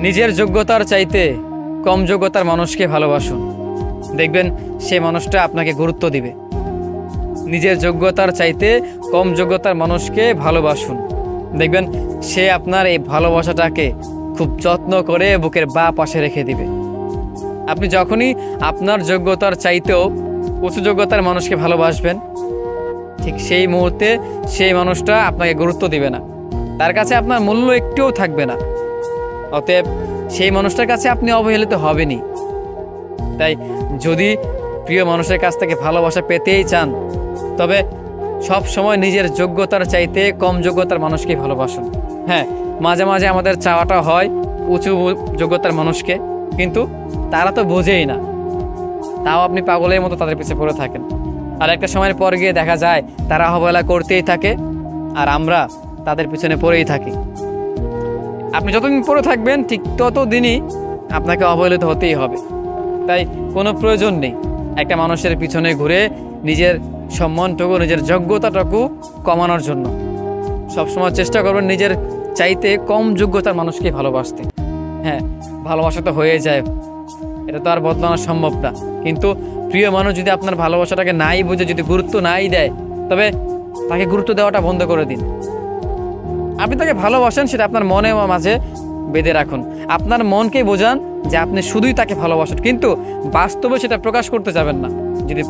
নিজের যোগ্যতার চাইতে কম যোগ্যতার মানুষকে ভালোবাসুন, দেখবেন সে মানুষটা আপনাকে গুরুত্ব দিবে। নিজের যোগ্যতার চাইতে কম যোগ্যতার মানুষকে ভালোবাসুন, দেখবেন সে আপনার এই ভালোবাসাটাকে খুব যত্ন করে বুকের বাঁ পাশে রেখে দিবে। আপনি যখনই আপনার যোগ্যতার চাইতেও উঁচু যোগ্যতার মানুষকে ভালোবাসবেন, ঠিক সেই মুহূর্তে সেই মানুষটা আপনাকে গুরুত্ব দিবে না, তার কাছে আপনার মূল্য একটুও থাকবে না। অতএব সেই মানুষটার কাছে আপনি অবহেলিত হবেনই। তাই যদি প্রিয় মানুষের কাছ থেকে ভালোবাসা পেতেই চান, তবে সব সময় নিজের যোগ্যতার চাইতে কম যোগ্যতার মানুষকে ভালোবাসুন। হ্যাঁ, মাঝে মাঝে আমাদের চাওয়াটা হয় উঁচু যোগ্যতার মানুষকে, কিন্তু তারা তো বোঝেই না, তাও আপনি পাগলের মতো তাদের পিছিয়ে পড়ে থাকেন। আর একটা সময়ের পর গিয়ে দেখা যায় তারা অবহেলা করতেই থাকে, আর আমরা তাদের পিছনে পড়েই থাকি। আপনি যতদিন পড়ে থাকবেন ঠিক ততদিনই আপনাকে অবহেলিত হতেই হবে। তাই কোনো প্রয়োজন নেই একটা মানুষের পিছনে ঘুরে নিজের সম্মানটুকু, নিজের যোগ্যতাটুকু কমানোর জন্য। সবসময় চেষ্টা করবেন নিজের চাইতে কম যোগ্যতার মানুষকে ভালোবাসতে। হ্যাঁ, ভালোবাসা তো হয়ে যায়, এটা তো আর বদলানো সম্ভব না, কিন্তু প্রিয় মানুষ যদি আপনার ভালোবাসাটাকে নাই বুঝে, যদি গুরুত্ব নাই দেয়, তবে তাকে গুরুত্ব দেওয়াটা বন্ধ করে দিন। আপনি তাকে ভালোবাসেন, সেটা আপনার মনে মাঝে বেঁধে রাখুন। আপনার মনকে বোঝান যে আপনি শুধুই তাকে ভালোবাসেন, কিন্তু বাস্তবে সেটা প্রকাশ করতে যাবেন না। যদি